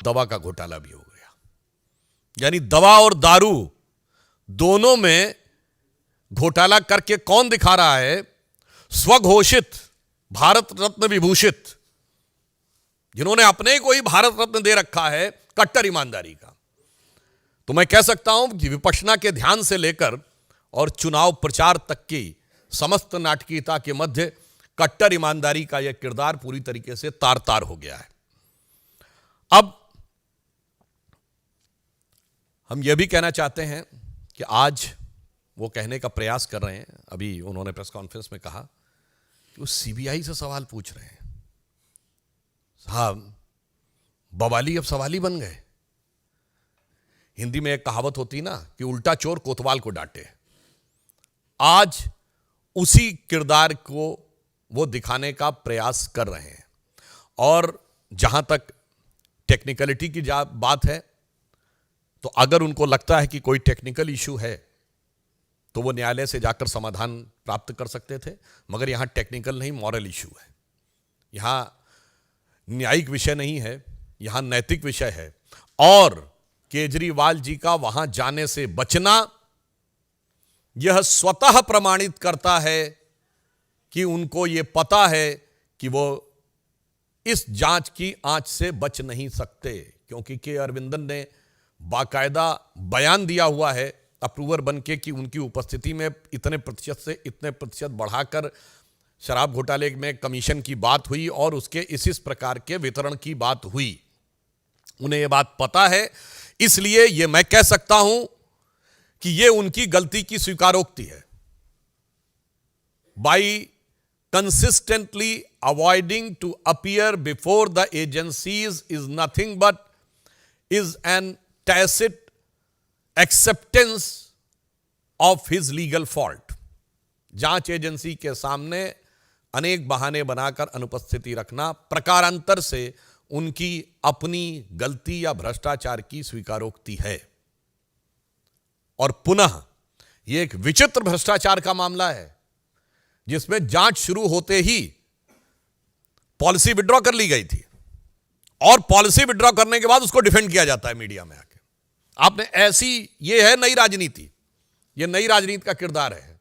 दवा का घोटाला भी हो गया। यानी दवा और दारू दोनों में घोटाला करके कौन दिखा रहा है? स्वघोषित भारत रत्न विभूषित, जिन्होंने अपने को ही भारत रत्न दे रखा है कट्टर ईमानदारी का। तो मैं कह सकता हूं कि विपश्यना के ध्यान से लेकर और चुनाव प्रचार तक की समस्त नाटकीयता के मध्य कट्टर ईमानदारी का यह किरदार पूरी तरीके से तार तार हो गया है। अब हम यह भी कहना चाहते हैं कि आज वो कहने का प्रयास कर रहे हैं, अभी उन्होंने प्रेस कॉन्फ्रेंस में कहा कि वो सीबीआई से सवाल पूछ रहे हैं। साहब, बवाली अब सवाली बन गए। हिंदी में एक कहावत होती ना कि उल्टा चोर कोतवाल को डांटे। आज उसी किरदार को वो दिखाने का प्रयास कर रहे हैं। और जहां तक टेक्निकलिटी की बात है, तो अगर उनको लगता है कि कोई टेक्निकल इशू है तो वो न्यायालय से जाकर समाधान प्राप्त कर सकते थे, मगर यहां टेक्निकल नहीं, मॉरल इशू है। यहां न्यायिक विषय नहीं है, यहां नैतिक विषय है। और केजरीवाल जी का वहां जाने से बचना यह स्वतः प्रमाणित करता है कि उनको यह पता है कि वो इस जांच की आंच से बच नहीं सकते, क्योंकि के अरविंदन ने बाकायदा बयान दिया हुआ है अप्रूवर बनके कि उनकी उपस्थिति में इतने प्रतिशत से इतने प्रतिशत बढ़ाकर शराब घोटाले में कमीशन की बात हुई और उसके इस प्रकार के वितरण की बात हुई। उन्हें यह बात पता है, इसलिए यह मैं कह सकता हूं कि यह उनकी गलती की स्वीकारोक्ति है। By consistently avoiding to appear before the agencies is nothing but is an tacit acceptance of his legal fault. जांच एजेंसी के सामने अनेक बहाने बनाकर अनुपस्थिति रखना प्रकारांतर से उनकी अपनी गलती या भ्रष्टाचार की स्वीकारोक्ति है। और पुनः यह एक विचित्र भ्रष्टाचार का मामला है जिसमें जांच शुरू होते ही पॉलिसी विड्रॉ कर ली गई थी और पॉलिसी विड्रॉ करने के बाद उसको डिफेंड किया जाता है मीडिया में आके। आपने ऐसी, यह है नई राजनीति, यह नई राजनीति का किरदार है।